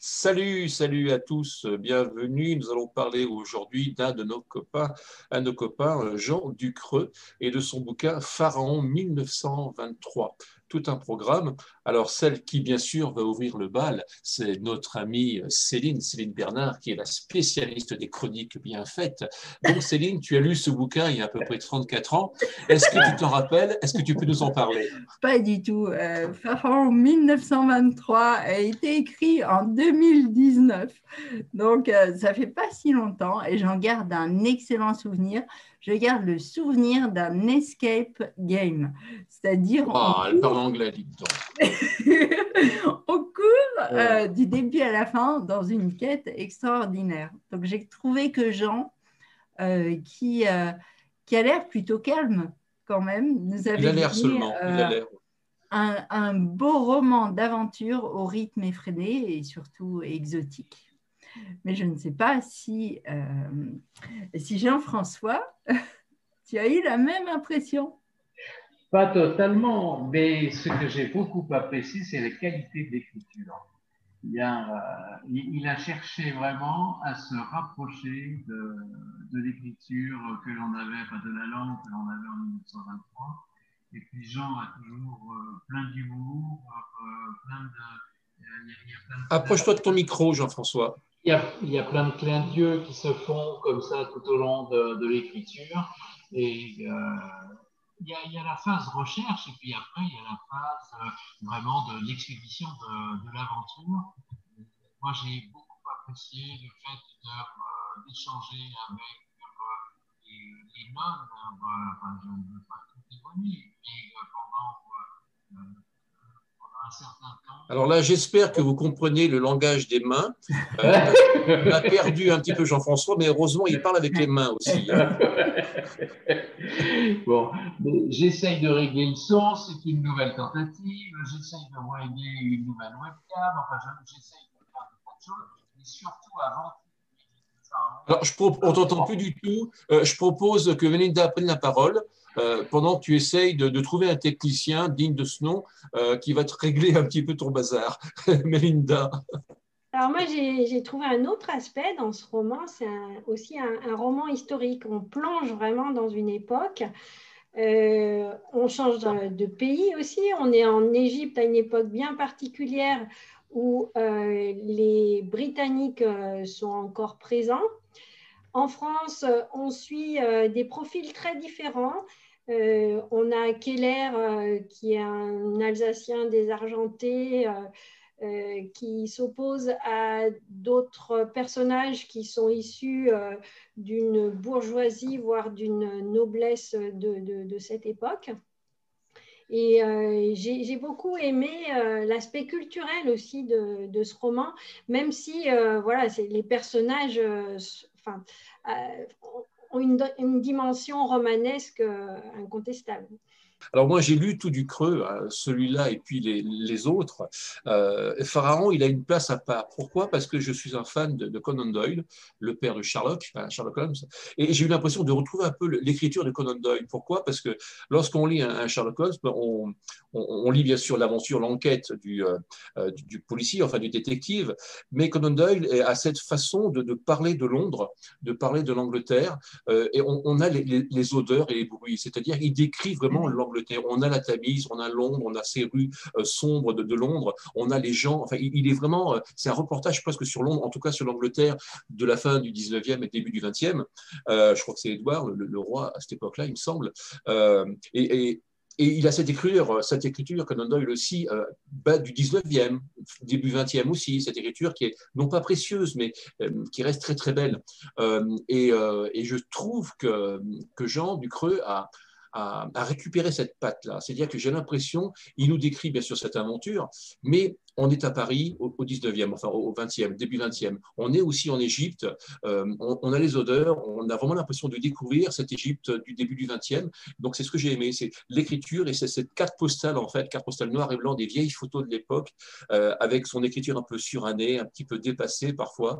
Salut à tous, bienvenue. Nous allons parler aujourd'hui d'un de nos copains, Jean Ducreux, et de son bouquin Pharaon 1923. Tout un programme. Alors, celle qui, bien sûr, va ouvrir le bal, c'est notre amie Céline Bernard, qui est la spécialiste des chroniques bien faites. Donc, Céline, tu as lu ce bouquin il y a à peu près 34 ans. Est-ce que tu t'en rappelles? Est-ce que tu peux nous en parler? Pas du tout. Pharaon 1923 a été écrit en 2019. Donc, ça fait pas si longtemps et j'en garde un excellent souvenir. Je garde le souvenir d'un escape game. C'est-à-dire, Oh, elle parle anglais, dis donc. on court du début à la fin dans une quête extraordinaire. Donc, j'ai trouvé que Jean, qui a l'air plutôt calme quand même, nous Il avait a l'air donné seulement, il a l'air. un beau roman d'aventure au rythme effréné et surtout exotique. Mais je ne sais pas si Jean-François, tu as eu la même impression. Pas totalement, mais ce que j'ai beaucoup apprécié, c'est la qualité de l'écriture. Il a cherché vraiment à se rapprocher de l'écriture que l'on avait, enfin de la langue que l'on avait en 1923. Et puis Jean a toujours plein d'humour, plein de... il y a plein de Approche-toi de ton micro, Jean-François. il y a plein de clins d'yeux qui se font comme ça tout au long de l'écriture. Et il y a la phase recherche, et puis après, il y a la phase vraiment de l'expédition de l'aventure. Moi, j'ai beaucoup apprécié le fait d'échanger avec les nonnes, enfin, je ne veux pas tout dévoiler, mais pendant un certain temps. Alors là, j'espère que vous comprenez le langage des mains. On a perdu un petit peu Jean-François, mais heureusement, il parle avec les mains aussi. Bon, j'essaye de régler le son, c'est une nouvelle tentative, j'essaye de régler une nouvelle webcam, enfin, j'essaye de faire de tas de choses, mais surtout avant tout. Alors, on t'entend plus du tout. Je propose que Melinda prenne la parole pendant que tu essayes de trouver un technicien digne de ce nom qui va te régler un petit peu ton bazar. Melinda. Alors moi, j'ai trouvé un autre aspect dans ce roman, c'est aussi un roman historique. On plonge vraiment dans une époque. On change de pays aussi. On est en Égypte à une époque bien particulière où les Britanniques sont encore présents. En France, on suit des profils très différents. On a Keller, qui est un Alsacien désargenté, qui s'oppose à d'autres personnages qui sont issus d'une bourgeoisie, voire d'une noblesse de cette époque. Et j'ai beaucoup aimé l'aspect culturel aussi de ce roman, même si voilà, les personnages ont une dimension romanesque incontestable. Alors moi, j'ai lu tout du Creux, celui-là et puis les autres. Pharaon, il a une place à part. Pourquoi? Parce que je suis un fan de Conan Doyle, le père de Sherlock Holmes, et j'ai eu l'impression de retrouver un peu l'écriture de Conan Doyle. Pourquoi? Parce que lorsqu'on lit un Sherlock Holmes, on lit bien sûr l'aventure, l'enquête du policier, enfin du détective, mais Conan Doyle a cette façon de parler de Londres, de parler de l'Angleterre, et on a les odeurs et les bruits, c'est-à-dire il décrit vraiment l'Angleterre. On a la Tamise, on a Londres, on a ces rues sombres de Londres, on a les gens, enfin il est vraiment, c'est un reportage presque sur Londres, en tout cas sur l'Angleterre de la fin du 19e et début du 20e. Je crois que c'est Édouard, le roi à cette époque-là, il me semble. Et il a cette écriture, Conan Doyle aussi, du 19e, début 20e aussi, cette écriture qui est non pas précieuse, mais qui reste très très belle. Et je trouve que Jean Ducreux a récupéré cette patte-là. C'est-à-dire que j'ai l'impression, il nous décrit bien sûr cette aventure, mais on est à Paris au 19e, enfin au 20e, début 20e. On est aussi en Égypte, on a les odeurs, on a vraiment l'impression de découvrir cette Égypte du début du 20e. Donc c'est ce que j'ai aimé, c'est l'écriture et c'est cette carte postale, en fait, carte postale noir et blanc des vieilles photos de l'époque, avec son écriture un peu surannée, un petit peu dépassée parfois,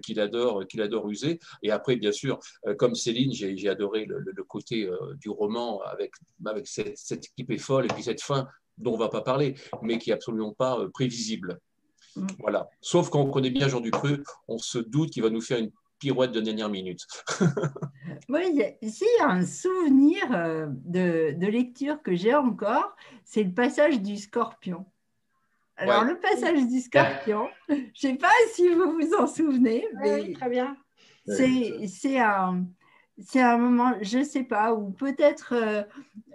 qu'il adore user. Et après, bien sûr, comme Céline, j'ai adoré le côté du roman avec cette équipe est folle et puis cette fin dont on ne va pas parler, mais qui n'est absolument pas prévisible. Voilà. Sauf quand on connaît bien Jean Ducreux, on se doute qu'il va nous faire une pirouette de dernière minute. Oui, ici, il y a un souvenir de lecture que j'ai encore, c'est le passage du Scorpion. Alors, le passage du Scorpion, je ne sais pas si vous vous en souvenez, mais oui, très bien. C'est un moment, je ne sais pas, où peut-être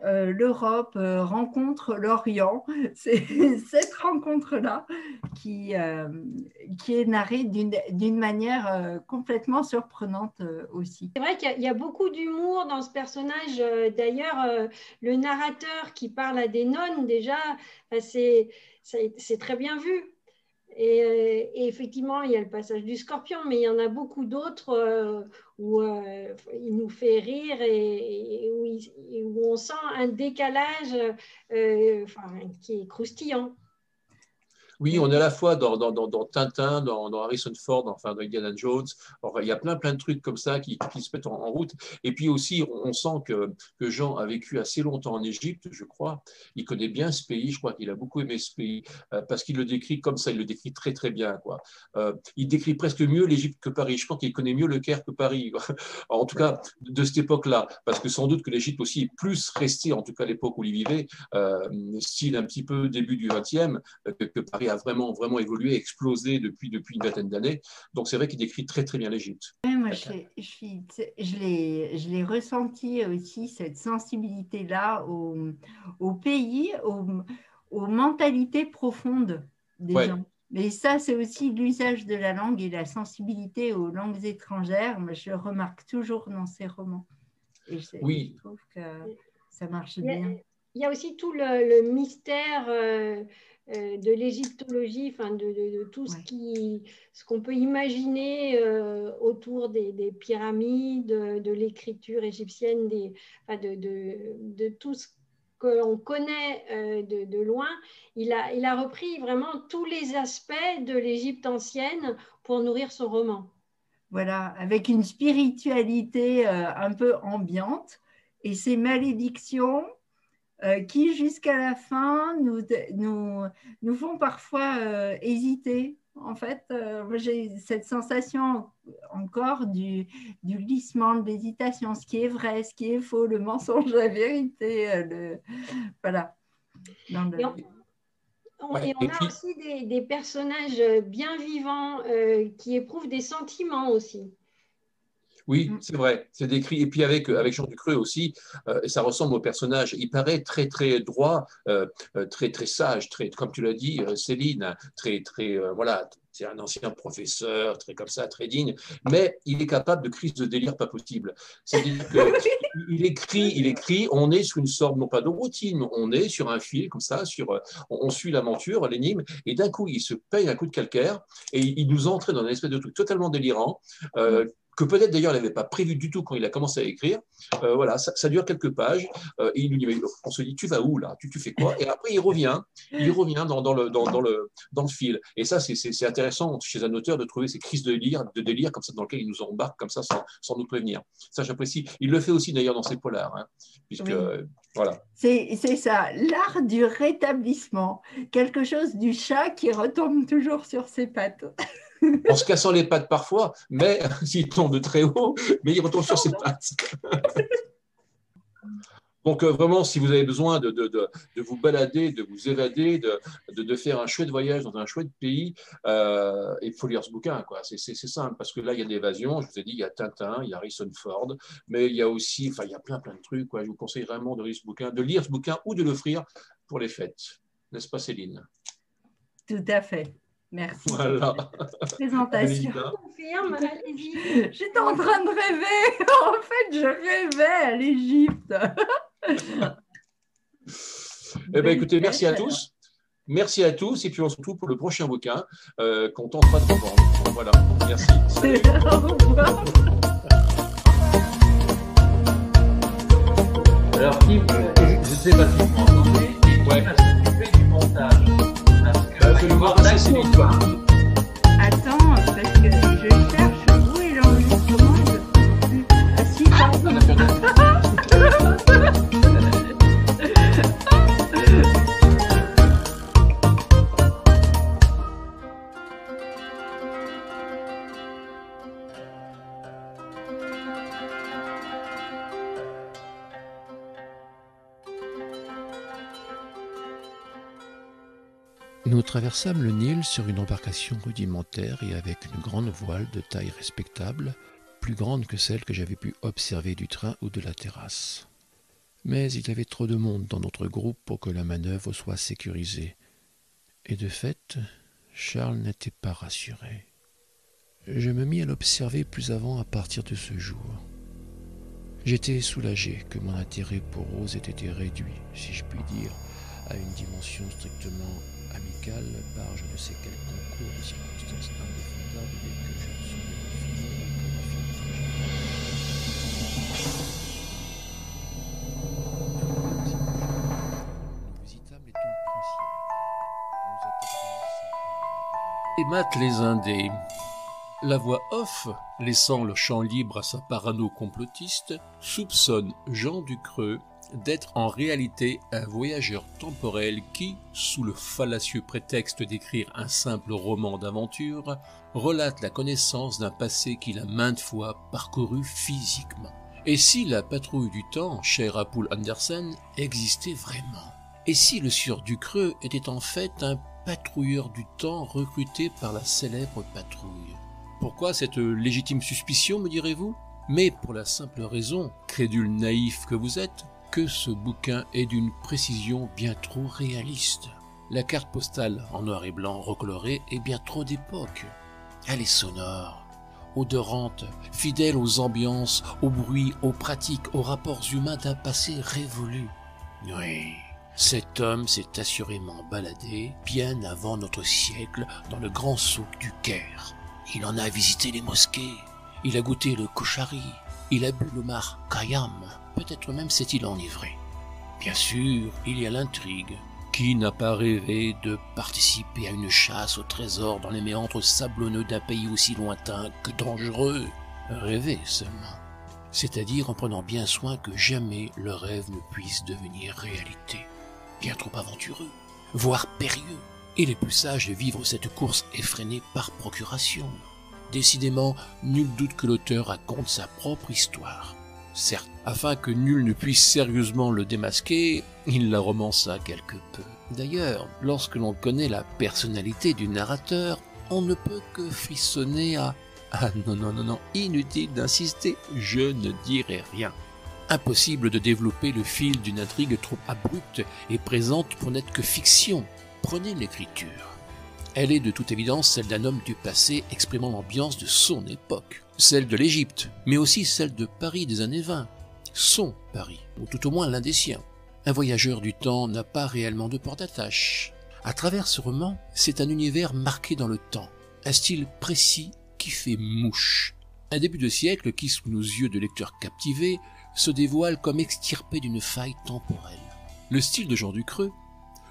l'Europe rencontre l'Orient. C'est cette rencontre-là qui est narrée d'une manière complètement surprenante aussi. C'est vrai qu'il y a beaucoup d'humour dans ce personnage. D'ailleurs, le narrateur qui parle à des nonnes, déjà, c'est très bien vu. Et effectivement, il y a le passage du Scorpion, mais il y en a beaucoup d'autres où il nous fait rire et où on sent un décalage qui est croustillant. Oui, on est à la fois dans Tintin, dans Harrison Ford, enfin dans Indiana Jones. Enfin, il y a plein de trucs comme ça qui se mettent en route. Et puis aussi, on sent que Jean a vécu assez longtemps en Égypte, je crois. Il connaît bien ce pays. Je crois qu'il a beaucoup aimé ce pays parce qu'il le décrit comme ça. Il le décrit très très bien, quoi. Il décrit presque mieux l'Égypte que Paris. Je pense qu'il connaît mieux le Caire que Paris, quoi. En tout cas, de cette époque-là, parce que sans doute que l'Égypte aussi est plus restée, en tout cas à l'époque où il vivait, style un petit peu début du XXe, que Paris a vraiment évolué, explosé depuis une vingtaine d'années. Donc c'est vrai qu'il décrit très très bien l'Égypte. Oui, moi je l'ai ressenti aussi, cette sensibilité-là au pays, aux mentalités profondes des gens. Mais ça, c'est aussi l'usage de la langue et la sensibilité aux langues étrangères. Moi, je le remarque toujours dans ses romans. Et je trouve que ça marche bien. Il y a aussi tout le mystère de l'égyptologie, de tout ce qu'on peut imaginer autour des pyramides, de l'écriture égyptienne, de tout ce que l'on connaît de loin. Il a repris vraiment tous les aspects de l'Égypte ancienne pour nourrir son roman. Voilà, avec une spiritualité un peu ambiante et ces malédictions qui, jusqu'à la fin, nous font parfois hésiter. En fait, j'ai cette sensation encore du glissement, de l'hésitation, ce qui est vrai, ce qui est faux, le mensonge, la vérité. Voilà. Et on a aussi des personnages bien vivants qui éprouvent des sentiments aussi. Oui, c'est vrai, c'est décrit. Et puis avec Jean Ducreux aussi, ça ressemble au personnage. Il paraît très très droit, très très sage, très, comme tu l'as dit, Céline, très très voilà. C'est un ancien professeur, très comme ça, très digne, mais il est capable de crises de délire pas possible. C'est-à-dire qu'il écrit, on est sur une sorte, non pas de routine, on est sur un fil comme ça, on suit l'aventure, l'énigme, et d'un coup, il se paye un coup de calcaire et il nous entraîne dans une espèce de truc totalement délirant, que peut-être d'ailleurs il n'avait pas prévu du tout quand il a commencé à écrire. Voilà, ça dure quelques pages, et il nous dit, on se dit, tu vas où là, tu fais quoi? Et après il revient dans le fil. Et ça, c'est intéressant chez un auteur de trouver ces crises de délire comme ça, dans lesquelles il nous embarque comme ça sans nous prévenir. Ça, j'apprécie. Il le fait aussi d'ailleurs dans ses polars, hein, puisque voilà. C'est ça, l'art du rétablissement, quelque chose du chat qui retombe toujours sur ses pattes. En se cassant les pattes parfois, mais s'il tombe de très haut, mais il retombe sur ses pattes. Donc vraiment, si vous avez besoin de vous balader, de vous évader, de faire un chouette voyage dans un chouette pays, il faut lire ce bouquin, quoi. C'est simple, parce que là, il y a de l'évasion. Je vous ai dit, il y a Tintin, il y a Harrison Ford, mais il y a aussi, il y a plein de trucs, quoi. Je vous conseille vraiment de lire ce bouquin ou de l'offrir pour les fêtes. N'est-ce pas, Céline? Tout à fait. Merci. Voilà. Présentation. Allez-y. J'étais en train de rêver. En fait, je rêvais à l'Égypte. Eh bien, écoutez, merci à tous. Merci à tous. Et puis, on se retrouve pour le prochain bouquin qu'on tentera de revendre. Voilà. Merci. Salut. Au revoir. Alors, je ne sais pas si vous m'entendez, et qui va s'occuper du montage. Parce que je vais voir passer Céline, toi. Attends, parce que je cherche où est l'enregistrement. Ah si, pardon. Nous traversâmes le Nil sur une embarcation rudimentaire et avec une grande voile de taille respectable, plus grande que celle que j'avais pu observer du train ou de la terrasse. Mais il y avait trop de monde dans notre groupe pour que la manœuvre soit sécurisée. Et de fait, Charles n'était pas rassuré. Je me mis à l'observer plus avant à partir de ce jour. J'étais soulagé que mon intérêt pour Rose ait été réduit, si je puis dire, à une dimension strictement amicale par je ne sais quel concours de circonstances indéfendables et que je ne saurais définir comme un film tragique. Nous visitâmes les tombes princières. Nous atterrâmes Et matent les Indés. La voix off, laissant le champ libre à sa parano complotiste, soupçonne Jean Ducreux d'être en réalité un voyageur temporel qui, sous le fallacieux prétexte d'écrire un simple roman d'aventure, relate la connaissance d'un passé qu'il a maintes fois parcouru physiquement. Et si la patrouille du temps, chère à Poul Andersen, existait vraiment? Et si le sieur Ducreux était en fait un patrouilleur du temps recruté par la célèbre patrouille? Pourquoi cette légitime suspicion, me direz-vous? Mais pour la simple raison, crédule naïf que vous êtes, que ce bouquin est d'une précision bien trop réaliste. La carte postale en noir et blanc recolorée est bien trop d'époque. Elle est sonore, odorante, fidèle aux ambiances, aux bruits, aux pratiques, aux rapports humains d'un passé révolu. Oui, cet homme s'est assurément baladé bien avant notre siècle dans le grand souk du Caire. Il en a visité les mosquées, il a goûté le koshari, il a bu l'Omar Khayyam, peut-être même s'est-il enivré. Bien sûr, il y a l'intrigue. Qui n'a pas rêvé de participer à une chasse au trésor dans les méandres sablonneux d'un pays aussi lointain que dangereux? Rêver seulement. C'est-à-dire en prenant bien soin que jamais le rêve ne puisse devenir réalité. Bien trop aventureux, voire périlleux. Il est plus sage de vivre cette course effrénée par procuration. Décidément, nul doute que l'auteur raconte sa propre histoire. Certes, afin que nul ne puisse sérieusement le démasquer, il la romança quelque peu. D'ailleurs, lorsque l'on connaît la personnalité du narrateur, on ne peut que frissonner à « Ah non, inutile d'insister, je ne dirai rien ». Impossible de développer le fil d'une intrigue trop abrupte et présente pour n'être que fiction. Prenez l'écriture. Elle est de toute évidence celle d'un homme du passé exprimant l'ambiance de son époque. Celle de l'Égypte, mais aussi celle de Paris des années 20. Son Paris, ou tout au moins l'un des siens. Un voyageur du temps n'a pas réellement de port d'attache. À travers ce roman, c'est un univers marqué dans le temps, un style précis qui fait mouche. Un début de siècle qui, sous nos yeux de lecteurs captivés, se dévoile comme extirpé d'une faille temporelle. Le style de Jean Ducreux,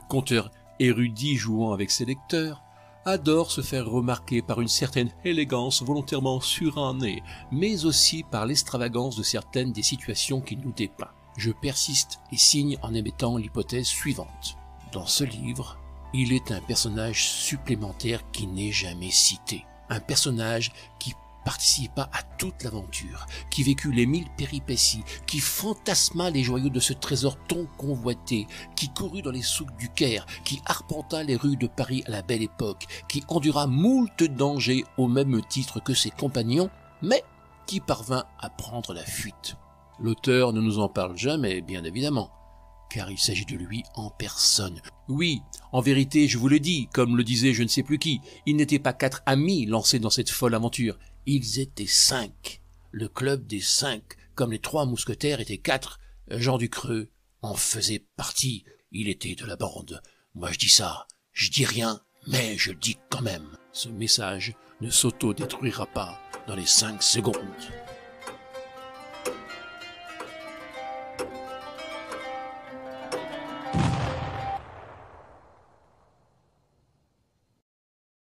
conteur érudit jouant avec ses lecteurs, adore se faire remarquer par une certaine élégance volontairement surannée, mais aussi par l'extravagance de certaines des situations qu'il nous dépeint. Je persiste et signe en émettant l'hypothèse suivante. Dans ce livre, il est un personnage supplémentaire qui n'est jamais cité. Un personnage qui participa à toute l'aventure, qui vécut les 1000 péripéties, qui fantasma les joyaux de ce trésor tant convoité, qui courut dans les souks du Caire, qui arpenta les rues de Paris à la belle époque, qui endura moult dangers au même titre que ses compagnons, mais qui parvint à prendre la fuite. L'auteur ne nous en parle jamais, bien évidemment, car il s'agit de lui en personne. Oui, en vérité, je vous le dis, comme le disait je ne sais plus qui, ils n'étaient pas 4 amis lancés dans cette folle aventure. Ils étaient 5. Le club des 5, comme les 3 mousquetaires étaient 4. Jean Ducreux en faisait partie. Il était de la bande. Moi je dis ça, je dis rien, mais je le dis quand même. Ce message ne s'auto-détruira pas dans les 5 secondes.